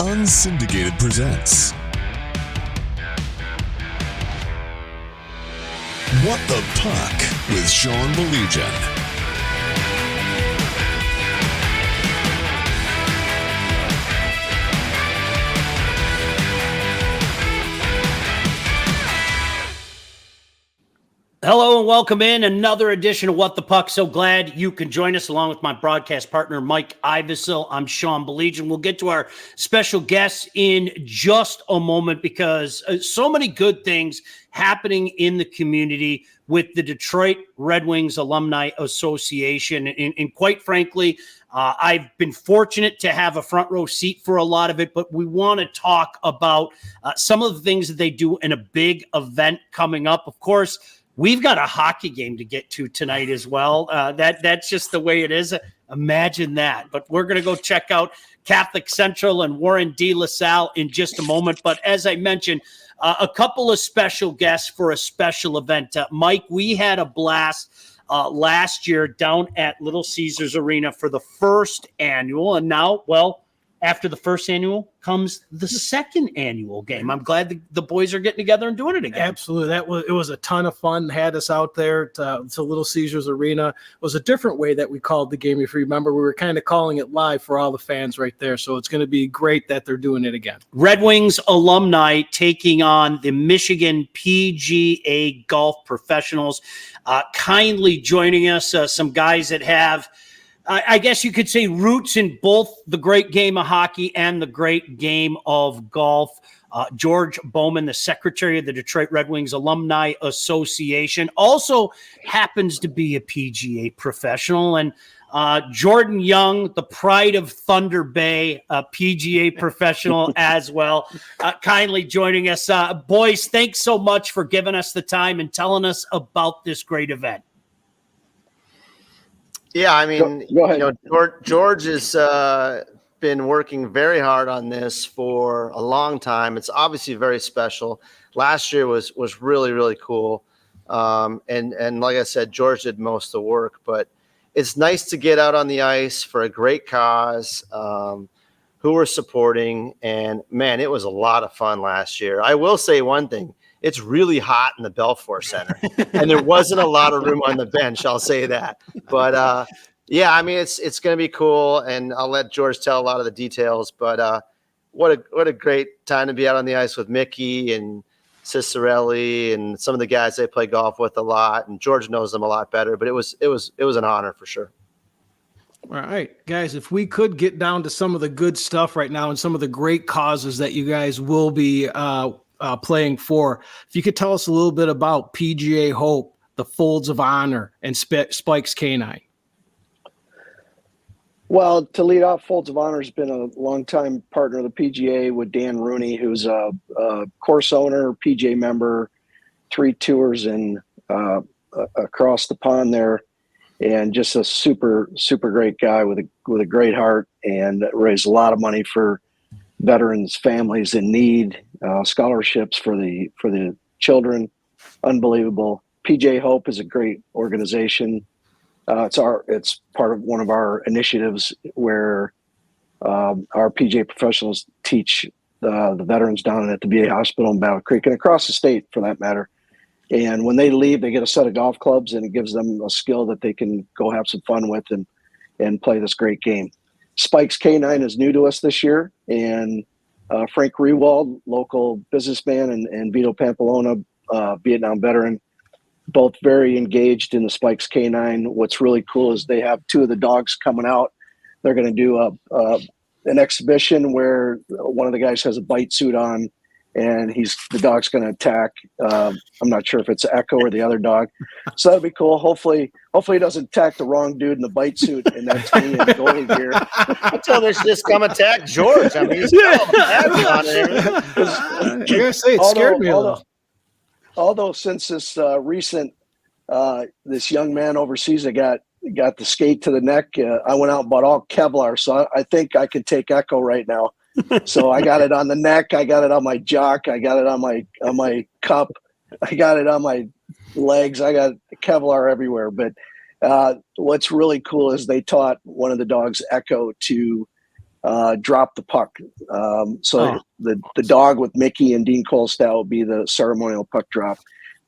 Unsyndicated presents What the Puck with Sean Baligian. Hello and welcome in another edition of What the Puck. So glad you can join us along with my broadcast partner, Mike Iavasile. I'm Sean Baligian. We'll get to our special guests in just a moment because so many good things happening in the community with the Detroit Red Wings Alumni Association. And quite frankly, I've been fortunate to have a front row seat for a lot of it, but we want to talk about some of the things that they do in a big event coming up. Of course, we've got a hockey game to get to tonight as well. That's just the way it is. Imagine that. But we're going to go check out Catholic Central and Warren de La Salle in just a moment. But as I mentioned, a couple of special guests for a special event. Mike, we had a blast last year down at Little Caesars Arena for the first annual. And now, well, after the first annual comes the second annual game. I'm glad the boys are getting together and doing it again. Absolutely. It was a ton of fun. Had us out there to Little Caesars Arena. It was a different way that we called the game. If you remember, we were kind of calling it live for all the fans right there. So it's going to be great that they're doing it again. Red Wings alumni taking on the Michigan PGA Golf Professionals. Kindly joining us, some guys that have I guess you could say roots in both the great game of hockey and the great game of golf. George Bowman, the secretary of the Detroit Red Wings Alumni Association, also happens to be a PGA professional. And Jordan Young, the pride of Thunder Bay, a PGA professional as well, kindly joining us. Boys, thanks so much for giving us the time and telling us about this great event. Yeah, I mean, Go ahead. George has been working very hard on this for a long time. It's obviously very special. Last year was really, really cool. And like I said, George did most of the work, but it's nice to get out on the ice for a great cause, who we're supporting. And man, it was a lot of fun last year. I will say one thing. It's really hot in the Belfour Center, and there wasn't a lot of room on the bench. I'll say that. But yeah, I mean, it's going to be cool, and I'll let George tell a lot of the details. But what a great time to be out on the ice with Mickey and Cicerelli and some of the guys they play golf with a lot. And George knows them a lot better. But it was an honor for sure. All right, guys, if we could get down to some of the good stuff right now and some of the great causes that you guys will be playing for. If you could tell us a little bit about PGA Hope, the Folds of Honor, and Spikes Canine. Well, to lead off, Folds of Honor has been a longtime partner of the PGA with Dan Rooney, who's a course owner, PGA member, 3 tours and across the pond there, and just a super, super great guy with a great heart, and raised a lot of money for veterans, families in need, scholarships for the children. Unbelievable. PGA Hope is a great organization. It's part of one of our initiatives where our PGA professionals teach the veterans down at the VA hospital in Battle Creek and across the state for that matter. And when they leave, they get a set of golf clubs, and it gives them a skill that they can go have some fun with and play this great game. Spikes Canine is new to us this year, and Frank Rewald, local businessman, and Vito Pampalona, Vietnam veteran, both very engaged in the Spikes Canine. What's really cool is they have 2 of the dogs coming out. They're going to do an exhibition where one of the guys has a bite suit on, and the dog's going to attack. I'm not sure if it's Echo or the other dog. So that'd be cool. Hopefully he doesn't attack the wrong dude in the bite suit, and that's me in the goalie gear. I told him to just come attack George. I mean, he's on it. I gotta say, it scared me a little. Although since this recent, this young man overseas that got the skate to the neck, I went out and bought all Kevlar. So I think I could take Echo right now. So I got it on the neck. I got it on my jock. I got it on my cup. I got it on my legs. I got Kevlar everywhere. But what's really cool is they taught one of the dogs, Echo, to drop the puck. The dog with Mickey and Dean Kolstad will be the ceremonial puck drop.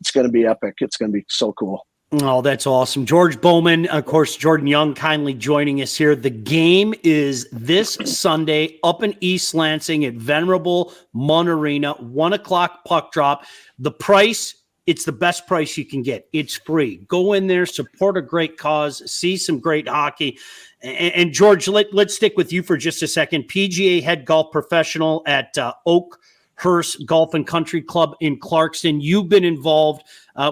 It's going to be epic. It's going to be so cool. Oh, that's awesome. George Bowman, of course, Jordan Young kindly joining us here. The game is this Sunday up in East Lansing at Venerable Munn Arena, 1:00 puck drop. The price, it's the best price you can get. It's free. Go in there, support a great cause, see some great hockey. And George, let's stick with you for just a second. PGA head golf professional at Oakhurst Golf and Country Club in Clarkston. You've been involved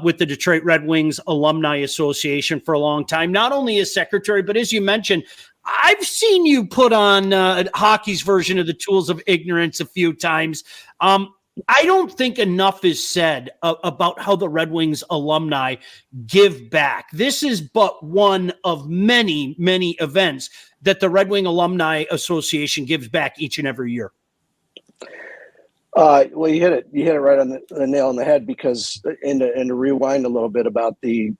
with the Detroit Red Wings Alumni Association for a long time, not only as secretary, but as you mentioned, I've seen you put on hockey's version of the Tools of Ignorance a few times. I don't think enough is said about how the Red Wings alumni give back. This is but one of many, many events that the Red Wing Alumni Association gives back each and every year. Well, you hit it right on the nail on the head, because and to rewind a little bit about the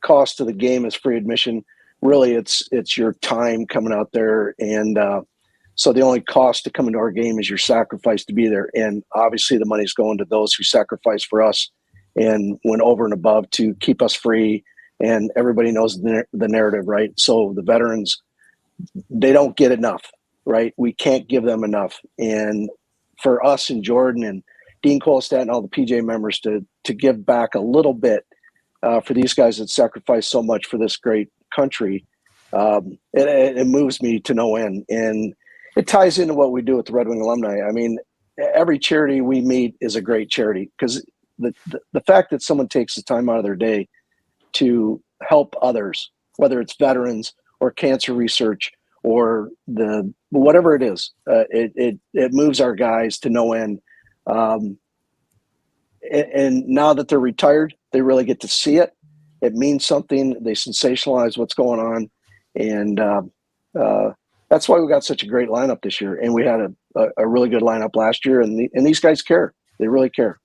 cost of the game as free admission, really it's your time coming out there, and so the only cost to come into our game is your sacrifice to be there, and obviously the money's going to those who sacrifice for us and went over and above to keep us free, and everybody knows the narrative, right? So the veterans, they don't get enough, right? We can't give them enough, and for us and Jordan and Dean Kolstad and all the PJ members to give back a little bit for these guys that sacrifice so much for this great country, it moves me to no end. And it ties into what we do with the Red Wing alumni. I mean, every charity we meet is a great charity, because the fact that someone takes the time out of their day to help others, whether it's veterans or cancer research or whatever it is, it moves our guys to no end. And now that they're retired, they really get to see it. It means something. They sensationalize what's going on, and that's why we got such a great lineup this year. And we had a really good lineup last year, and these guys care. They really care.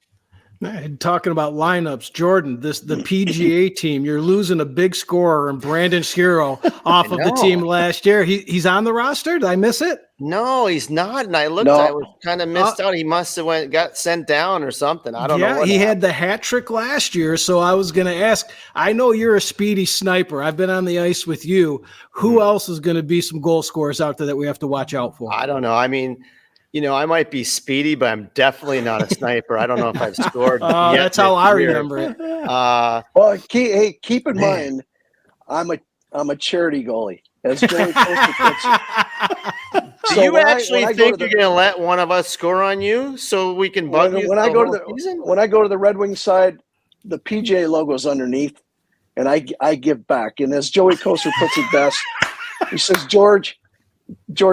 And talking about lineups, Jordan, the PGA team, you're losing a big scorer and Brandon Shiro off of the team last year. He's on the roster. Did I miss it? No, he's not. And I looked, I was kind of missed out. He must have got sent down or something. I don't know. Yeah, he had the hat trick last year. So I was going to ask, I know you're a speedy sniper. I've been on the ice with you. Who else is going to be some goal scorers out there that we have to watch out for? I don't know. I mean, I might be speedy, but I'm definitely not a sniper. I don't know if I've scored. Yet that's how I remember it. Well, keep in mind, I'm a charity goalie. As Joey puts it. Do you actually think you're going to let one of us score on you so we can bug you? When I go to the Red Wing side, the PGA logo is underneath, and I give back. And as Joey Koster puts it best, he says, George,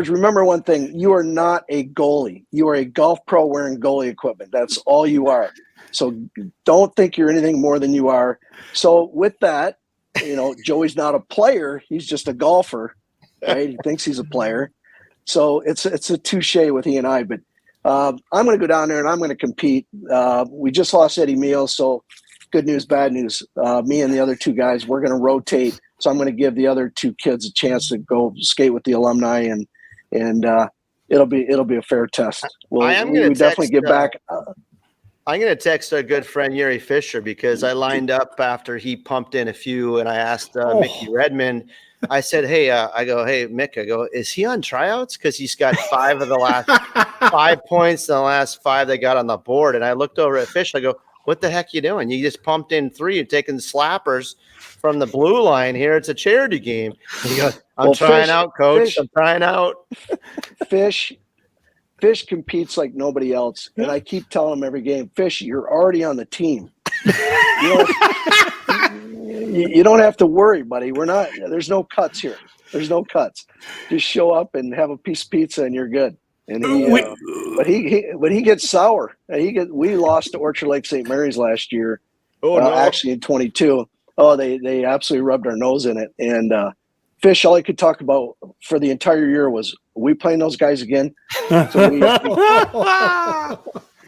remember one thing. You are not a goalie. You are a golf pro wearing goalie equipment. That's all you are. So don't think you're anything more than you are. So with that, Joey's not a player. He's just a golfer, right? He thinks he's a player. So it's a touche with he and I. But I'm going to go down there and I'm going to compete. We just lost Eddie Meal, so good news, bad news. Me and the other two guys, we're going to rotate. So I'm going to give the other two kids a chance to go skate with the alumni, and it'll be a fair test. We definitely give back. I'm going to text our good friend Yuri Fisher, because I lined up after he pumped in a few, and I asked Mickey Redmond. I said, hey, Mick, is he on tryouts? Because he's got 5 of the last 5 points in the last 5 they got on the board. And I looked over at Fish. I go, what the heck you doing? You just pumped in 3. You're taking slappers from the blue line here. It's a charity game. And he goes, I'm trying out, coach. I'm trying out. Fish competes like nobody else. And I keep telling him every game, Fish, you're already on the team. You don't have to worry, buddy. There's no cuts here. There's no cuts. Just show up and have a piece of pizza and you're good. And he gets sour. We lost to Orchard Lake St. Mary's last year. Actually in 22. They absolutely rubbed our nose in it. And Fish, all he could talk about for the entire year was, are we playing those guys again?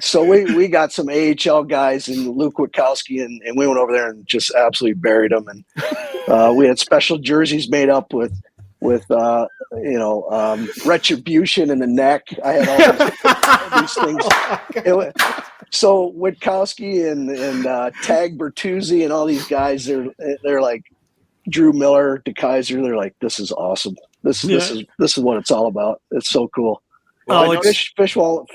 So we got some AHL guys and Luke Witkowski, and we went over there and just absolutely buried them. And we had special jerseys made up with with retribution in the neck. I had all these things. So Witkowski and Tag Bertuzzi and all these guys, they're like Drew Miller, DeKaiser. They're like, this is awesome. This is what it's all about. It's so cool. Well, Fish won't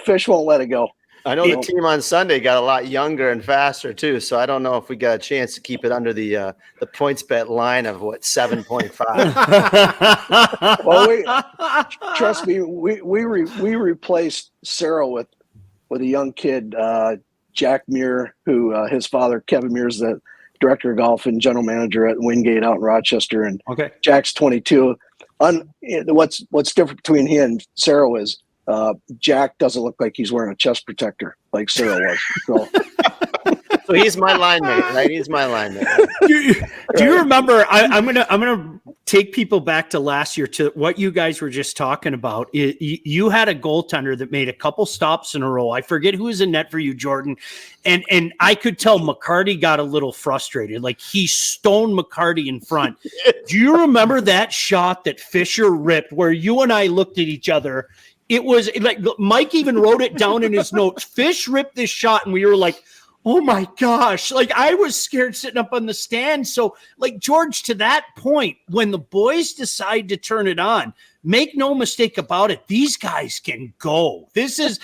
let it go. I know the team on Sunday got a lot younger and faster too, so I don't know if we got a chance to keep it under the points bet line of 7.5. Well, trust me, we replaced Sarah with a young kid, Jack Muir, who his father Kevin Muir is the director of golf and general manager at Wingate out in Rochester, and Jack's 22. What's different between he and Sarah is Jack doesn't look like he's wearing a chest protector like Sarah was. So he's my line mate, right? He's my line mate. Do you remember? I'm gonna take people back to last year to what you guys were just talking about. You had a goaltender that made a couple stops in a row. I forget who was in net for you, Jordan, and I could tell McCarty got a little frustrated. Like he stoned McCarty in front. Do you remember that shot that Fisher ripped, where you and I looked at each other? It was like Mike even wrote it down in his notes. Fish ripped this shot, and we were like, oh my gosh. Like I was scared sitting up on the stand. So like George, to that point, when the boys decide to turn it on, make no mistake about it, these guys can go. This is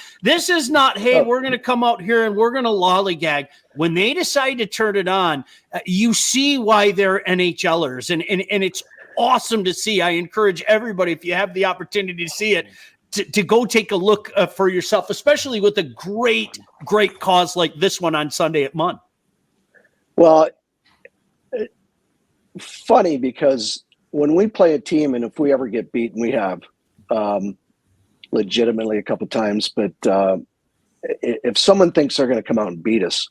not, hey, we're going to come out here and we're going to lollygag. When they decide to turn it on, you see why they're NHLers. And it's awesome to see. I encourage everybody, if you have the opportunity to see it, to go take a look for yourself, especially with a great cause like this one on Sunday at Munn. Well, funny because when we play a team, and if we ever get beaten, we have legitimately a couple times, but if someone thinks they're going to come out and beat us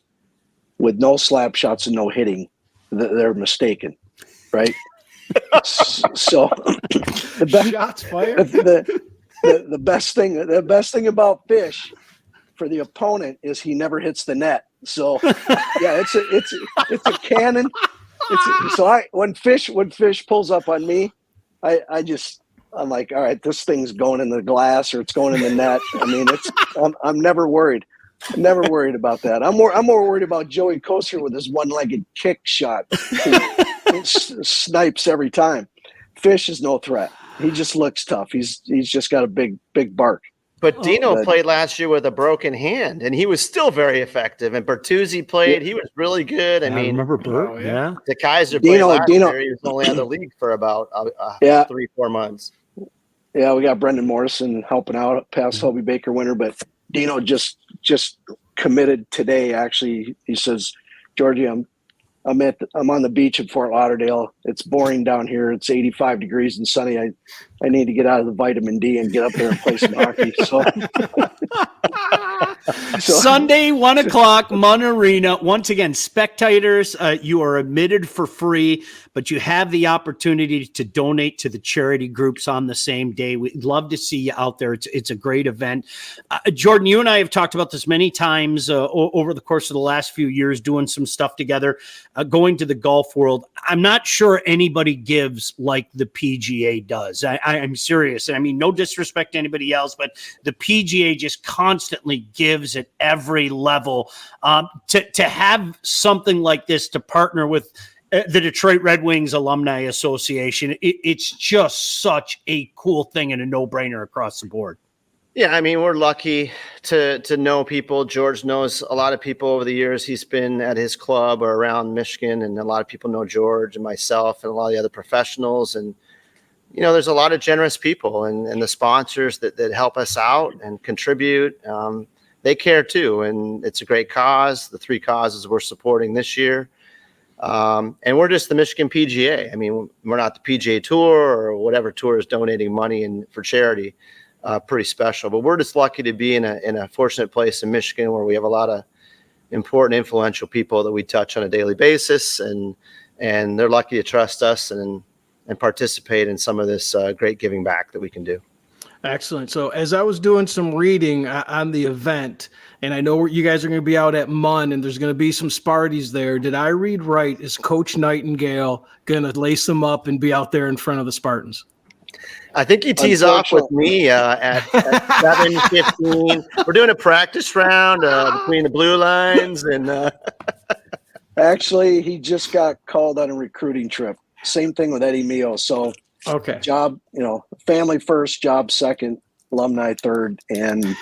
with no slap shots and no hitting, they're mistaken, right? So the best Shots fired. The best thing about Fish for the opponent is he never hits the net. So yeah, it's a cannon. When Fish pulls up on me, I'm like, all right, this thing's going in the glass or it's going in the net. I mean, I'm never worried. I'm never worried about that. I'm more worried about Joey Koser with his one-legged kick shot. He snipes every time. Fish is no threat. He just looks tough. He's just got a big bark. But Dino played last year with a broken hand, and he was still very effective. And Bertuzzi played; he was really good. I mean, remember Bert? Yeah, the Kaiser played last year. He was only out of the league for about 3-4 months. Yeah, we got Brendan Morrison helping out past Hobie Baker winter, but Dino just committed today. Actually, he says, "Georgie, I'm on the beach in Fort Lauderdale. It's boring down here. It's 85 degrees and sunny. I need to get out of the vitamin D and get up there and play some hockey." So Sunday, 1:00, Munn Arena. Once again, spectators, you are admitted for free, but you have the opportunity to donate to the charity groups on the same day. We'd love to see you out there. It's a great event. Jordan, you and I have talked about this many times over the course of the last few years, doing some stuff together, going to the golf world. I'm not sure anybody gives like the PGA does. I'm serious. I mean, no disrespect to anybody else, but the PGA just constantly gives at every level. To have something like this, to partner with the Detroit Red Wings Alumni Association, it's just such a cool thing and a no-brainer across the board. Yeah, I mean, we're lucky to know people. George knows a lot of people over the years. He's been at his club or around Michigan, and a lot of people know George and myself and a lot of the other professionals. And, you know, there's a lot of generous people and the sponsors that help us out and contribute. They care too, and it's a great cause. The 3 causes we're supporting this year. And we're just the Michigan PGA. I mean, we're not the PGA Tour or whatever tour is donating money for charity. Pretty special, but we're just lucky to be in a fortunate place in Michigan where we have a lot of important, influential people that we touch on a daily basis, and they're lucky to trust us and participate in some of this great giving back that we can do. Excellent. So as I was doing some reading on the event, and I know you guys are going to be out at Munn, and there's going to be some Sparties there. Did I read right? Is Coach Nightingale going to lace them up and be out there in front of the Spartans? I think he tees off with me at 7:15. We're doing a practice round between the blue lines, and actually, he just got called on a recruiting trip. Same thing with Eddie Mio. So, Okay. job, family first, job second, alumni third, and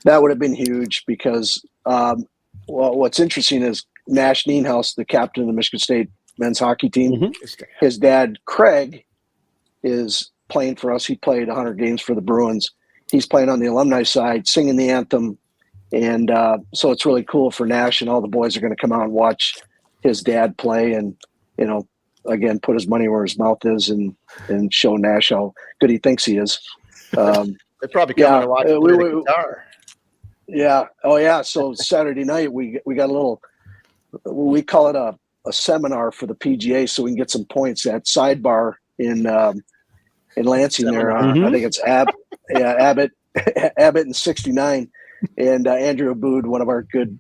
that would have been huge because, what's interesting is Nash Nienhaus, the captain of the Michigan State men's hockey team, his dad Craig is playing for us. He played 100 games for the Bruins. He's playing on the alumni side, singing the anthem. And so it's really cool for Nash, and all the boys are going to come out and watch his dad play and, again, put his money where his mouth is and show Nash how good he thinks he is. they're probably coming to watch the guitar. Yeah. Oh, yeah. So Saturday night, we got a little, we call it a seminar for the PGA so we can get some points at Sidebar in Lansing there. I think it's Abbott and 69. And Andrew Abood, one of our good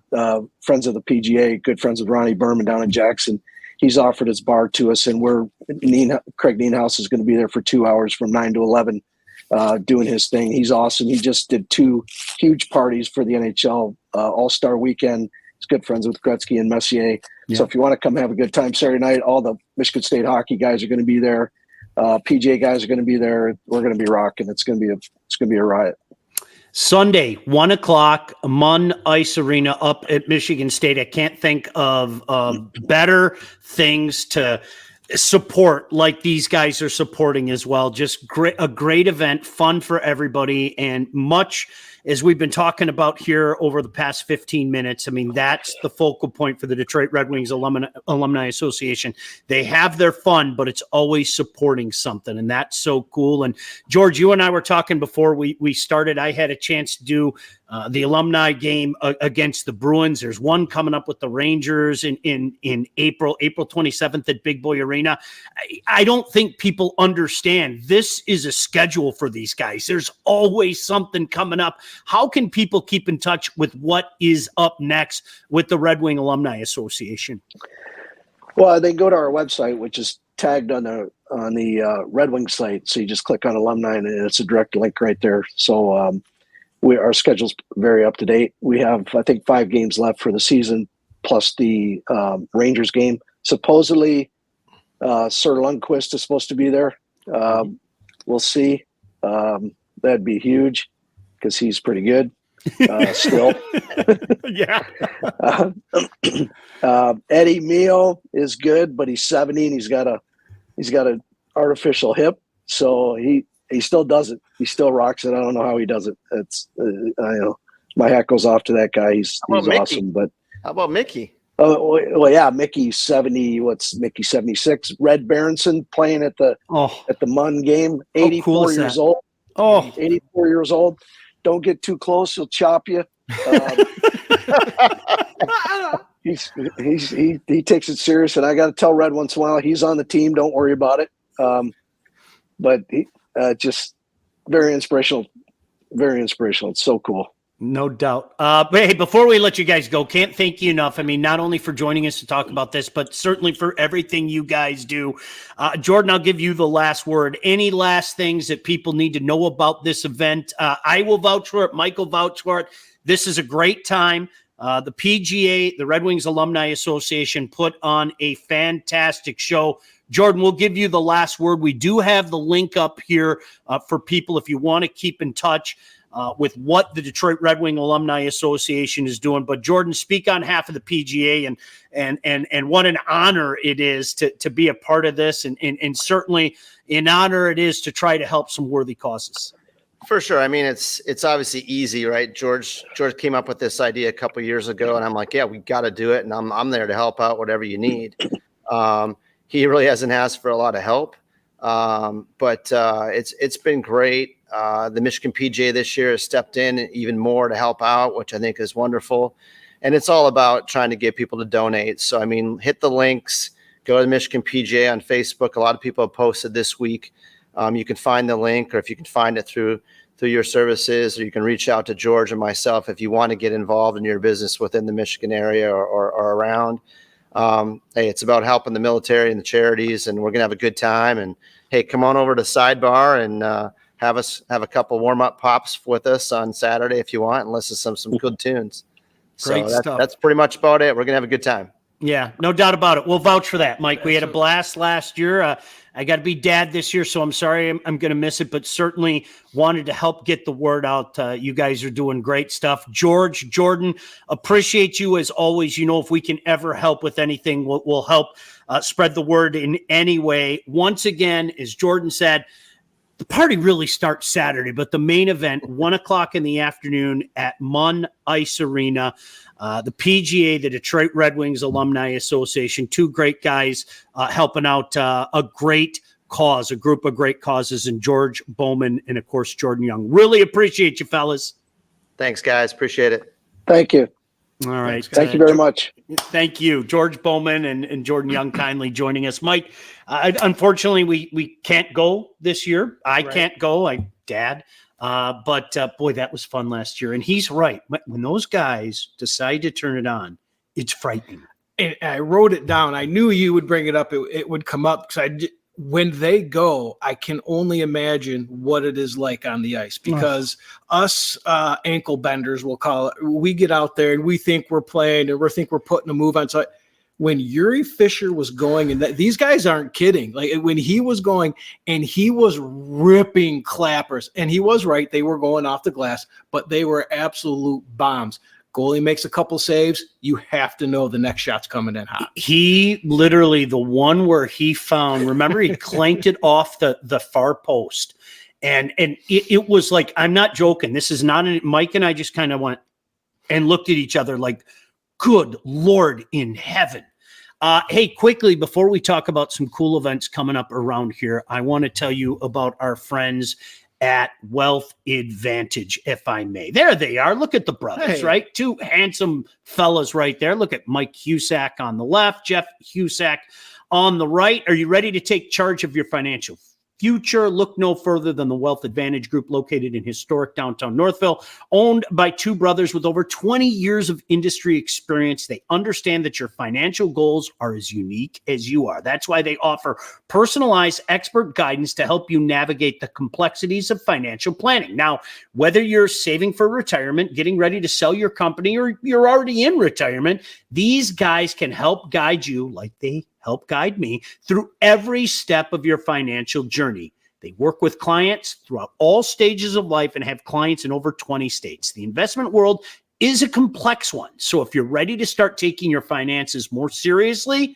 friends of the PGA, good friends with Ronnie Berman down in Jackson, he's offered his bar to us, and Craig Nienhaus is going to be there for 2 hours from 9 to 11 doing his thing. He's awesome. He just did 2 huge parties for the NHL All-Star Weekend. He's good friends with Gretzky and Messier. Yeah. So if you want to come have a good time Saturday night, all the Michigan State hockey guys are going to be there. PGA guys are going to be there. We're going to be rocking. It's going to be a riot. Sunday, 1:00, Munn Ice Arena up at Michigan State. I can't think of better things to support like these guys are supporting as well. Just a great event, fun for everybody, and much as we've been talking about here over the past 15 minutes. I mean, that's the focal point for the Detroit Red Wings Alumni Association. They have their fun, but it's always supporting something, and that's so cool. And George, you and I were talking before we started. I had a chance to do the alumni game against the Bruins. There's one coming up with the Rangers in April 27th at Big Boy Arena. I don't think people understand this is a schedule for these guys. There's always something coming up. How can people keep in touch with what is up next with the Red Wing Alumni Association? Well, they go to our website, which is tagged on the Red Wing site. So you just click on alumni, and it's a direct link right there. So our schedule's very up to date. We have, I think, 5 games left for the season, plus the Rangers game. Supposedly, Sir Lundqvist is supposed to be there. We'll see. That'd be huge because he's pretty good still. Yeah. Eddie Mio is good, but he's 70 and he's got an artificial hip, so he still does it. He still rocks it. I don't know how he does it. It's my hat goes off to that guy. He's awesome. But how about Mickey? Oh well, yeah, Mickey's 70. What's Mickey 76? Red Berenson playing at the Munn game. 84 years old. 84 years old. Don't get too close; he'll chop you. He takes it serious, and I got to tell Red once in a while he's on the team. Don't worry about it. But he just very inspirational. Very inspirational. It's so cool. No doubt. But hey, before we let you guys go, can't thank you enough. I mean, not only for joining us to talk about this, but certainly for everything you guys do. Jordan, I'll give you the last word. Any last things that people need to know about this event? I will vouch for it. Mike will vouch for it. This is a great time. The PGA, the Red Wings Alumni Association, put on a fantastic show. Jordan, we'll give you the last word. We do have the link up here for people if you want to keep in touch with what the Detroit Red Wing Alumni Association is doing. But Jordan, speak on behalf of the PGA and what an honor it is to be a part of this, and certainly an honor it is to try to help some worthy causes. For sure. I mean, it's obviously easy, right? George came up with this idea a couple of years ago, and I'm like, yeah, we got to do it, and I'm there to help out whatever you need. He really hasn't asked for a lot of help, but it's been great. The Michigan PGA this year has stepped in even more to help out, which I think is wonderful. And it's all about trying to get people to donate. So, I mean, hit the links, go to the Michigan PGA on Facebook. A lot of people have posted this week. You can find the link, or if you can find it through your services, or you can reach out to George and myself if you want to get involved in your business within the Michigan area or around. Hey, it's about helping the military and the charities, and we're going to have a good time. And hey, come on over to Sidebar and have a couple warm-up pops with us on Saturday if you want, and listen to some good tunes. Great stuff. That's pretty much about it. We're gonna have a good time. Yeah, no doubt about it. We'll vouch for that, Mike. We had a Absolutely. blast last year. I got to be dad this year, so I'm sorry I'm going to miss it, but certainly wanted to help get the word out. You guys are doing great stuff. George, Jordan, appreciate you as always. You know, if we can ever help with anything, we'll help spread the word in any way. Once again, as Jordan said, the party really starts Saturday, but the main event, 1:00 in the afternoon at Munn Ice Arena. The PGA, the Detroit Red Wings Alumni Association, two great guys helping out a great cause, a group of great causes, and George Bowman and, of course, Jordan Young. Really appreciate you, fellas. Thanks, guys. Appreciate it. Thank you. All right. Thank you very much. Thank you, George Bowman and Jordan Young, kindly joining us. Mike, unfortunately, we can't go this year. I can't go. Dad. But boy, that was fun last year. And he's right. When those guys decide to turn it on, it's frightening. And I wrote it down. I knew you would bring it up. It would come up because when they go, I can only imagine what it is like on the ice, because us ankle benders, we'll call it, we get out there and we think we're playing and we think we're putting a move on. So when Yuri Fisher was going, and these guys aren't kidding, like when he was going and he was ripping clappers, and he was right, they were going off the glass, but they were absolute bombs. Goalie makes a couple saves, you have to know the next shot's coming in hot. He literally, the one where he found, remember, he clanked it off the far post. And it was like, I'm not joking. This is not, Mike and I just kind of went and looked at each other like, good Lord in heaven. Hey, quickly, before we talk about some cool events coming up around here, I want to tell you about our friends at Wealth Advantage, if I may. There they are. Look at the brothers, right? Two handsome fellas right there. Look at Mike Husak on the left, Jeff Husak on the right. Are you ready to take charge of your financial future? Look no further than the Wealth Advantage Group, located in historic downtown Northville, owned by two brothers with over 20 years of industry experience. They understand that your financial goals are as unique as you are. That's why they offer personalized expert guidance to help you navigate the complexities of financial planning. Now, whether you're saving for retirement, getting ready to sell your company, or you're already in retirement, these guys can help guide you, like they help guide me, through every step of your financial journey. They work with clients throughout all stages of life and have clients in over 20 states. The investment world is a complex one. So if you're ready to start taking your finances more seriously,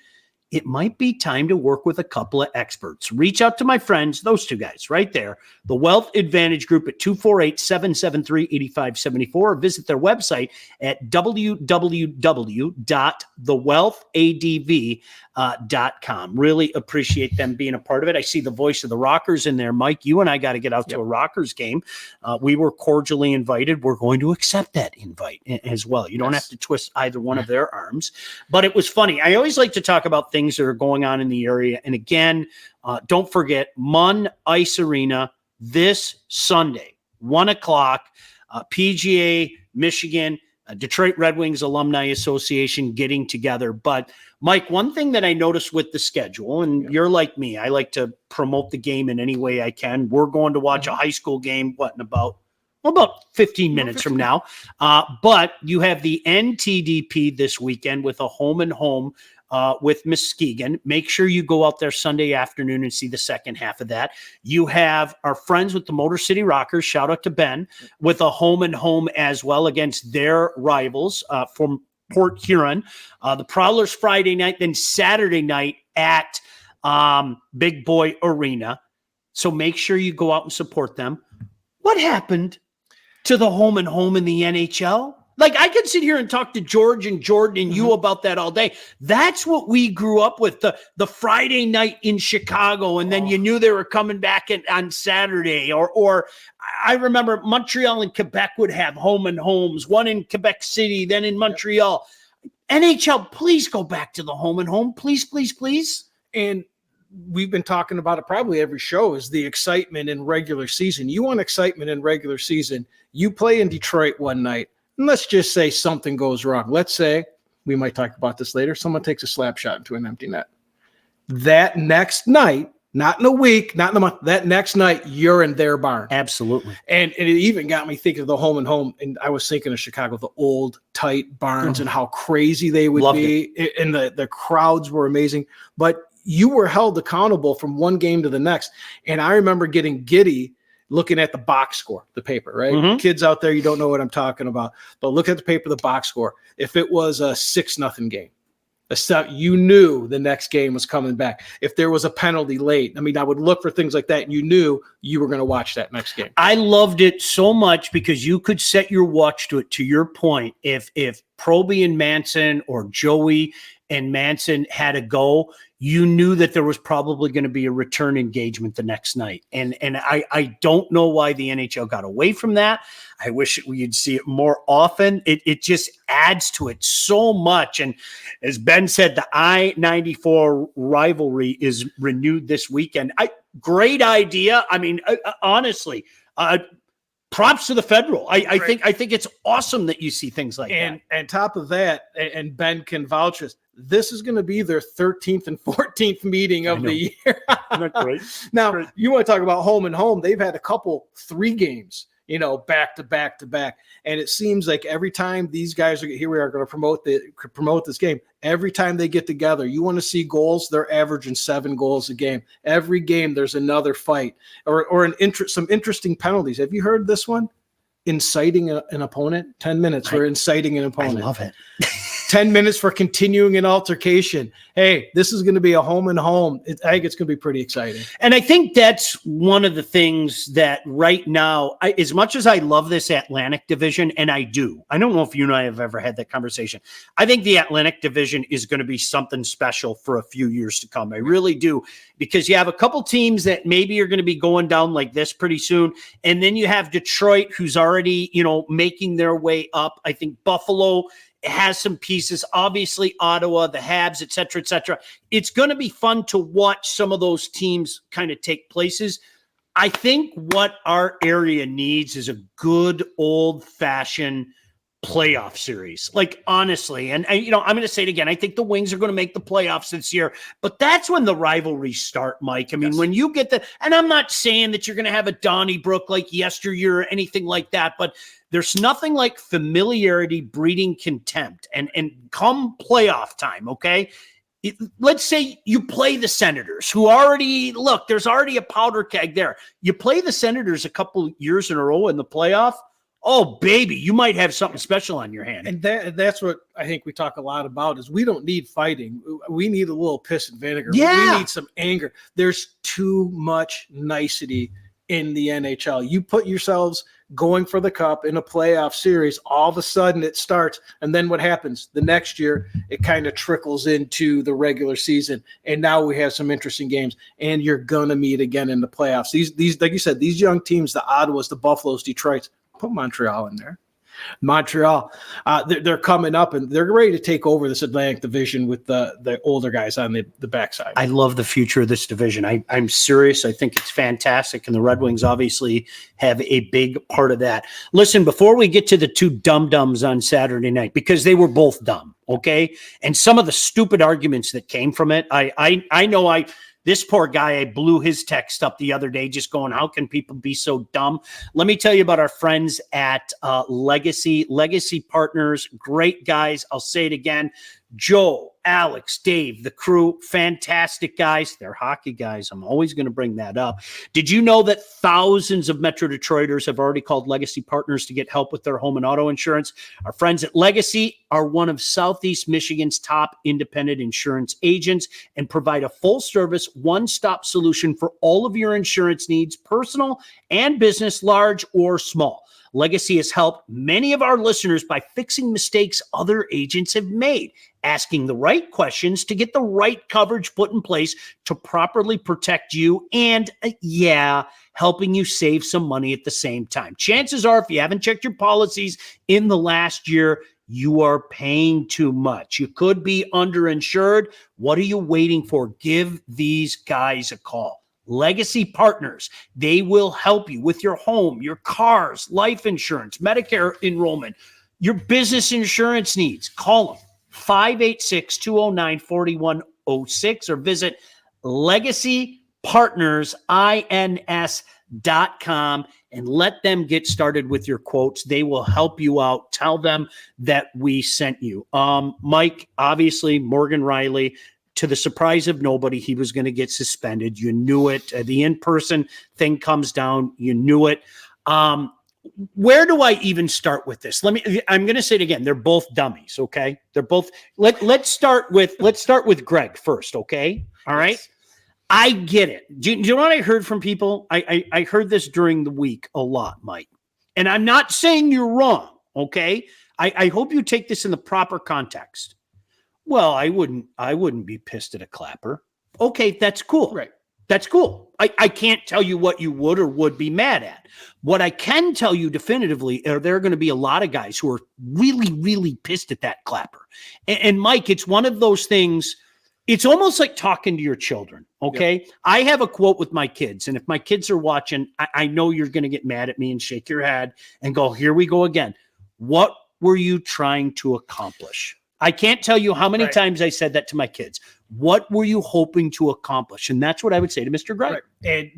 it might be time to work with a couple of experts. Reach out to my friends, those two guys right there, the Wealth Advantage Group at 248-773-8574, or visit their website at www.thewealthadv.com. Really appreciate them being a part of it. I see the voice of the Rockers in there. Mike, you and I got to get out to a Rockers game. We were cordially invited. We're going to accept that invite as well. You don't have to twist either one of their arms. But it was funny. I always like to talk about things that are going on in the area. And again, don't forget, Munn Ice Arena this Sunday, 1:00, PGA, Michigan, Detroit Red Wings Alumni Association getting together. But Mike, one thing that I noticed with the schedule, and you're like me, I like to promote the game in any way I can. We're going to watch a high school game, in about 15 minutes from now. But you have the NTDP this weekend with a home and home with Muskegon. Make sure you go out there Sunday afternoon and see the second half of that. You have our friends with the Motor City Rockers, shout out to Ben, with a home and home as well against their rivals from Port Huron. The Prowlers Friday night, then Saturday night at Big Boy Arena. So make sure you go out and support them. What happened to the home and home in the NHL? Like, I could sit here and talk to George and Jordan and you about that all day. That's what we grew up with, the Friday night in Chicago, and then you knew they were coming back on Saturday. Or I remember Montreal and Quebec would have home and homes, one in Quebec City, then in Montreal. NHL, please go back to the home and home. Please, please, please. And we've been talking about it probably every show, is the excitement in regular season. You want excitement in regular season. You play in Detroit one night, and let's just say something goes wrong. Let's say, we might talk about this later, someone takes a slap shot into an empty net. That next night, not in a week, not in a month. That next night, you're in their barn. Absolutely. And it even got me thinking of the home and home. And I was thinking of Chicago, the old tight barns and how crazy they would be. And the crowds were amazing. But you were held accountable from one game to the next. And I remember getting giddy looking at the box score, the paper, right? Kids out there, you don't know what I'm talking about. But look at the paper, the box score. If it was a 6-0 game, you knew the next game was coming back. If there was a penalty late, I mean, I would look for things like that, and you knew you were going to watch that next game. I loved it so much because you could set your watch to it. To your point, if Proby and Manson or Joey and Manson had a go, you knew that there was probably going to be a return engagement the next night. And I don't know why the NHL got away from that. I wish we'd see it more often. It just adds to it so much. And as Ben said, the I-94 rivalry is renewed this weekend. Great idea. I mean, honestly, props to the Federal. I think it's awesome that you see things like that. And top of that, and Ben can vouch this, this is going to be their 13th and 14th meeting of the year. Isn't that great? Now, you want to talk about home and home. They've had a couple 3 games, back to back to back. And it seems like every time these guys are here, we are going to promote this game. Every time they get together, you want to see goals. They're averaging 7 goals a game. Every game, there's another fight or some interesting penalties. Have you heard this one? Inciting an opponent, 10 minutes for inciting an opponent. I love it. 10 minutes for continuing an altercation. Hey, this is going to be a home and home. I think it's going to be pretty exciting. And I think that's one of the things that right now, as much as I love this Atlantic division, and I don't know if you and I have ever had that conversation. I think the Atlantic division is going to be something special for a few years to come. I really do, because you have a couple teams that maybe are going to be going down like this pretty soon. And then you have Detroit, who's already, making their way up. I think Buffalo has some pieces, obviously Ottawa, the Habs, et cetera, et cetera. It's going to be fun to watch some of those teams kind of take places. I think what our area needs is a good old-fashioned playoff series. Like, honestly, and I'm going to say it again. I think the Wings are going to make the playoffs this year, but that's when the rivalries start, Mike. I mean, when you get and I'm not saying that you're going to have a Donnybrook like yesteryear or anything like that, but there's nothing like familiarity breeding contempt. And come playoff time, okay? Let's say you play the Senators, who there's already a powder keg there. You play the Senators a couple years in a row in the playoff. Oh, baby, you might have something special on your hand. And that's what I think we talk a lot about is we don't need fighting. We need a little piss and vinegar. Yeah. We need some anger. There's too much nicety in the NHL. You put yourselves going for the cup in a playoff series, all of a sudden it starts. And then what happens? The next year, it kind of trickles into the regular season. And now we have some interesting games. And you're going to meet again in the playoffs. These, like you said, these young teams, the Ottawas, the Buffaloes, Detroits, put Montreal in there. Montreal, they're coming up and they're ready to take over this Atlantic division with the older guys on the backside. I love the future of this division. I'm serious. I think it's fantastic. And the Red Wings obviously have a big part of that. Listen, before we get to the 2 dum-dums on Saturday night, because they were both dumb, okay? And some of the stupid arguments that came from it, I know this poor guy, I blew his text up the other day just going, how can people be so dumb? Let me tell you about our friends at Legacy Partners. Great guys. I'll say it again. Joe, Alex, Dave, the crew, fantastic guys. They're hockey guys. I'm always going to bring that up. Did you know that thousands of Metro Detroiters have already called Legacy Partners to get help with their home and auto insurance? Our friends at Legacy are one of Southeast Michigan's top independent insurance agents and provide a full-service, one-stop solution for all of your insurance needs, personal and business, large or small. Legacy has helped many of our listeners by fixing mistakes other agents have made, asking the right questions to get the right coverage put in place to properly protect you, and helping you save some money at the same time. Chances are, if you haven't checked your policies in the last year, you are paying too much. You could be underinsured. What are you waiting for? Give these guys a call. Legacy Partners. They will help you with your home, your cars, life insurance, Medicare enrollment, your business insurance needs. Call them 586-209-4106 or visit legacypartners.com. Partners, INS.com, and let them get started with your quotes. They will help you out. Tell them that we sent you. Mike, obviously, Morgan Riley, to the surprise of nobody, he was going to get suspended. You knew it. The in-person thing comes down. You knew it. Where do I even start with this? I'm going to say it again. They're both dummies. Okay. They're both, let's start with Greg first. Okay. All right. Yes. I get it. Do you know what I heard from people? I heard this during the week a lot, Mike, and I'm not saying you're wrong. Okay. I hope you take this in the proper context. Well, I wouldn't be pissed at a clapper. Okay. That's cool. Right. That's cool. I can't tell you what you would or would be mad at. What I can tell you definitively are there are going to be a lot of guys who are really, really pissed at that clapper. And Mike, it's one of those things. It's almost like talking to your children. Okay. Yep. I have a quote with my kids. And if my kids are watching, I know you're going to get mad at me and shake your head and go, here we go again. What were you trying to accomplish? I can't tell you how many times I said that to my kids. What were you hoping to accomplish? And that's what I would say to Mr. Greg. Right. And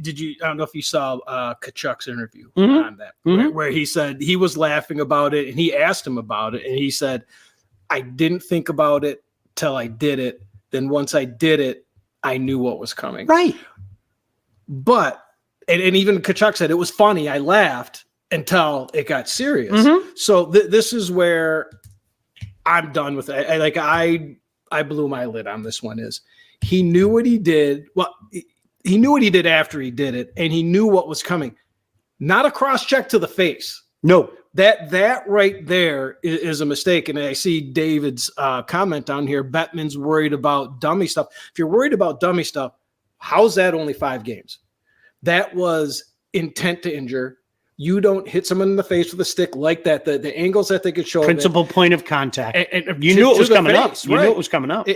I don't know if you saw Tkachuk's interview on that, where he said he was laughing about it and he asked him about it. And he said, I didn't think about it till I did it. Then once I did it, I knew what was coming. Right. But, and even Tkachuk said, it was funny. I laughed until it got serious. So this is where I'm done with it. I blew my lid on this one. Is he knew what he did. Well, he knew what he did after he did it, and he knew what was coming. Not a cross check to the face. No, that right there is a mistake. And I see David's comment down here. Bettman's worried about dummy stuff. If you're worried about dummy stuff, how's that only 5 games? That was intent to injure. You don't hit someone in the face with a stick like that. The angles that they could show. Principal point of contact. And you knew it was coming up. You knew it was coming up.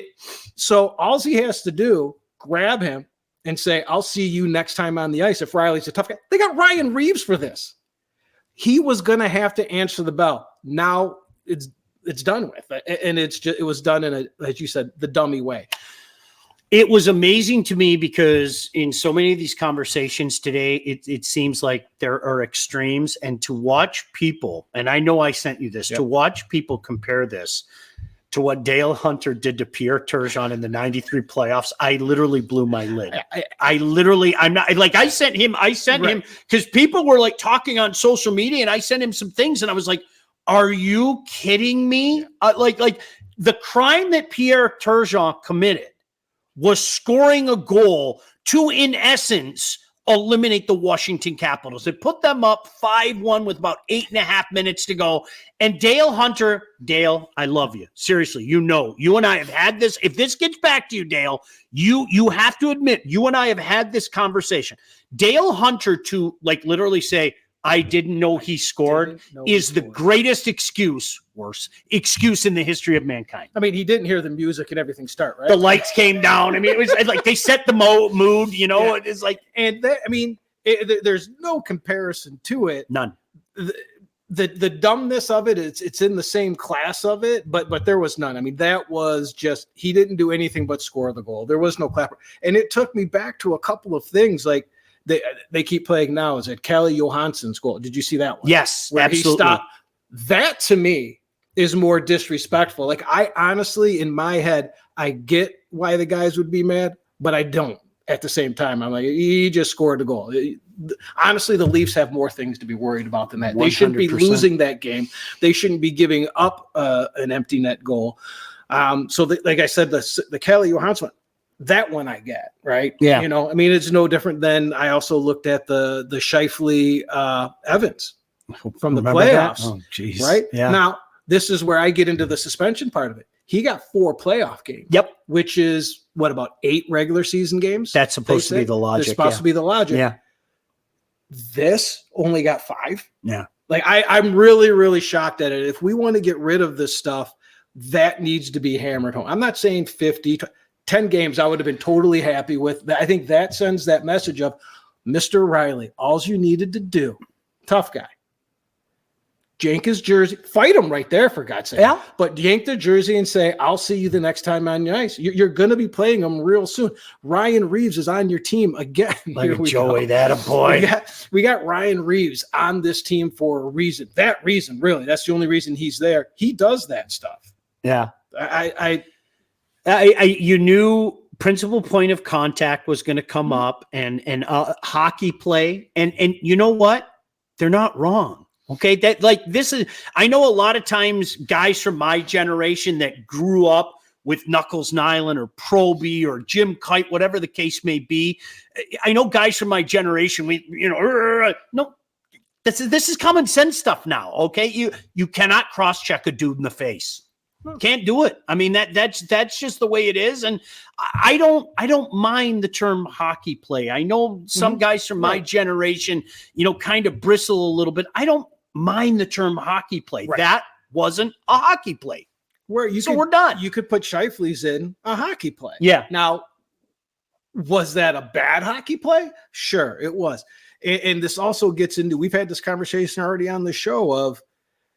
So all he has to do, grab him and say, I'll see you next time on the ice. If Riley's a tough guy. They got Ryan Reeves for this. He was going to have to answer the bell. Now it's done with. And it was done in as you said, the dummy way. It was amazing to me because in so many of these conversations today, it seems like there are extremes, and to watch people, and I know I sent you this, to watch people compare this to what Dale Hunter did to Pierre Turgeon in the 93 playoffs, I literally blew my lid. I sent him because people were like talking on social media, and I sent him some things and I was like, are you kidding me? Like the crime that Pierre Turgeon committed was scoring a goal to, in essence, eliminate the Washington Capitals. It put them up 5-1 with about 8.5 minutes to go. And Dale Hunter, I love you. Seriously, you and I have had this. If this gets back to you, Dale, you have to admit, you and I have had this conversation. Dale Hunter to literally say, I didn't know he scored is the greatest excuse in the history of mankind. I mean, he didn't hear the music and everything start, right? The lights came down. I mean, it was like they set the mood, Yeah. It's like, and there's no comparison to it. None. The dumbness of it, it's in the same class of it, but there was none. I mean, that was just, he didn't do anything but score the goal. There was no clapper. And it took me back to a couple of things like, they keep playing now. Is it Calle Johansson's goal? Did you see that one? Yes, where absolutely. He stopped. That to me is more disrespectful. Like I honestly, in my head, I get why the guys would be mad, but I don't. At the same time, I'm like, he just scored a goal. Honestly, the Leafs have more things to be worried about than that. 100%. They shouldn't be losing that game. They shouldn't be giving up an empty net goal. Like I said, the Calle Johansson. That one I get, right? Yeah. I mean, it's no different than I also looked at the Scheifele Evans from the playoffs. That? Oh, geez. Right? Yeah. Now, this is where I get into the suspension part of it. He got 4 playoff games. Yep. Which is, about 8 regular season games? That's supposed to be the logic. That's supposed to be the logic. Yeah. This only got 5. Yeah. Like, I'm really, really shocked at it. If we want to get rid of this stuff, that needs to be hammered home. I'm not saying 50, 10 games I would have been totally happy with. I think that sends that message of Mr. Riley, all you needed to do, tough guy, yank his jersey, fight him right there, for God's sake. Yeah. But yank the jersey and say, I'll see you the next time on the ice. You're going to be playing him real soon. Ryan Reeves is on your team again. Like Joey, that a boy. We got Ryan Reeves on this team for a reason. That reason, really, that's the only reason he's there. He does that stuff. Yeah. I you knew principal point of contact was going to come up and hockey play. And you know what? They're not wrong. Okay. This is, I know a lot of times guys from my generation that grew up with Knuckles Nyland or Proby or Jim Kite, whatever the case may be. I know guys from my generation, no, this is common sense stuff now. Okay. You cannot cross check a dude in the face. Can't do it. I mean, that's just the way it is. And I don't mind the term hockey play. I know some guys from my generation, kind of bristle a little bit. I don't mind the term hockey play. Right. That wasn't a hockey play. We're done. You could put Scheifele's in a hockey play. Yeah. Now, was that a bad hockey play? Sure, it was. And this also gets into, we've had this conversation already on the show of,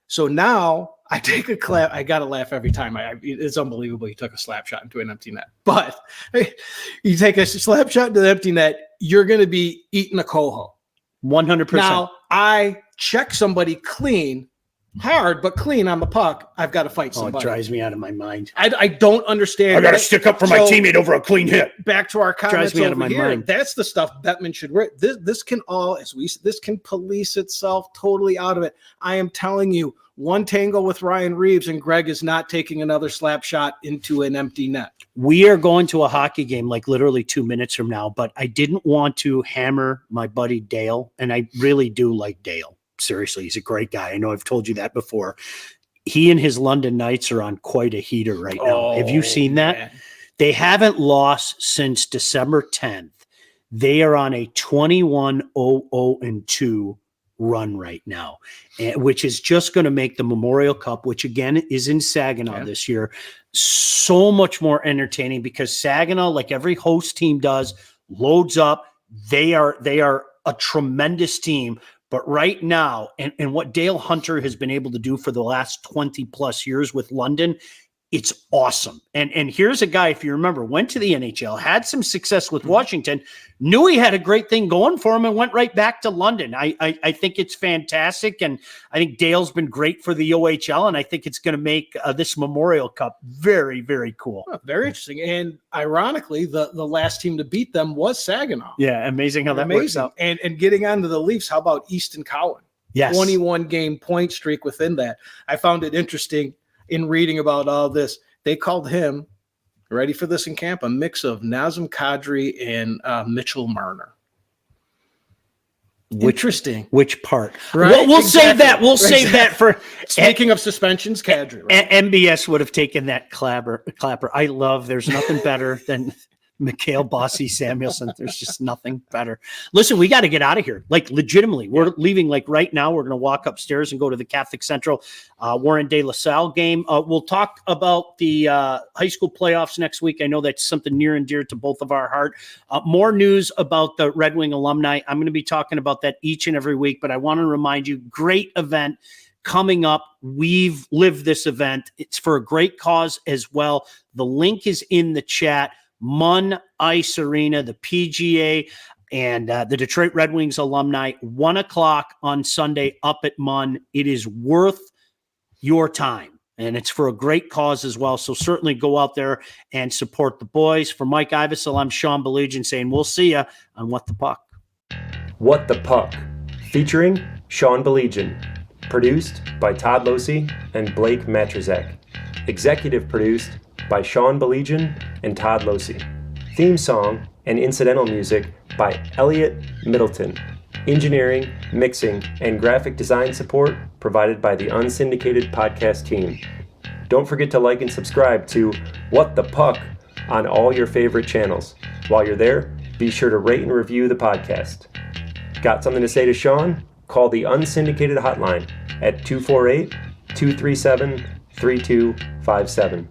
so now I take a clap. I got to laugh every time. It's unbelievable. You took a slap shot into an empty net, but you take a slap shot into the empty net, you're going to be eating a coho. 100%. Now I check somebody clean, hard, but clean on the puck. I've got to fight somebody. Oh, it drives me out of my mind. I don't understand. I got to stick up for my teammate over a clean hit. Back to our comments drives me out of over my here. mind. That's the stuff Bettman should read. This can all, this can police itself totally out of it. I am telling you, one tangle with Ryan Reeves and Greg is not taking another slap shot into an empty net. We are going to a hockey game like literally 2 minutes from now, but I didn't want to hammer my buddy Dale, and I really do like Dale. Seriously, he's a great guy. I know I've told you that before. He and his London Knights are on quite a heater right now. Have you seen that? Man. They haven't lost since December 10th. They are on a 21-0-0-2 run right now, which is just going to make the Memorial Cup, which again is in Saginaw this year, so much more entertaining because Saginaw, like every host team does, loads up. They are a tremendous team. But right now, and what Dale Hunter has been able to do for the last 20 plus years with London, it's awesome. And here's a guy, if you remember, went to the NHL, had some success with Washington, knew he had a great thing going for him and went right back to London. I think it's fantastic. And I think Dale's been great for the OHL. And I think it's going to make this Memorial Cup very, very cool. Oh, very interesting. And ironically, the last team to beat them was Saginaw. Yeah, amazing how that works out. And getting on to the Leafs, how about Easton Cowan? Yes. 21 game point streak within that. I found it interesting in reading about all this. They called him, ready for this in camp, a mix of Nazem Kadri and Mitchell Marner. Interesting. Which part? Right? We'll save that. We'll save that for. Speaking of suspensions, Kadri. Right? MBS would have taken that clapper. There's nothing better than Mikhail Bossy Samuelson. There's just nothing better. Listen, we got to get out of here. Like legitimately, we're leaving like right now. We're going to walk upstairs and go to the Catholic Central Warren De La Salle game. We'll talk about the high school playoffs next week. I know that's something near and dear to both of our heart. More news about the Red Wing alumni. I'm going to be talking about that each and every week, but I want to remind you, great event coming up. We've lived this event. It's for a great cause as well. The link is in the chat. Munn Ice Arena, the PGA, and the Detroit Red Wings alumni, 1:00 on Sunday up at Munn. It is worth your time, and it's for a great cause as well. So certainly go out there and support the boys. For Mike Iavasile, I'm Sean Baligian saying we'll see you on What the Puck. What the Puck, featuring Sean Baligian. Produced by Todd Losey and Blake Majchrzak. Executive produced by Sean Baligian and Todd Losey. Theme song and incidental music by Elliot Middleton. Engineering, mixing, and graphic design support provided by the Unsyndicated podcast team. Don't forget to like and subscribe to What the Puck on all your favorite channels. While you're there, be sure to rate and review the podcast. Got something to say to Sean? Call the Unsyndicated hotline at 248-237-3257.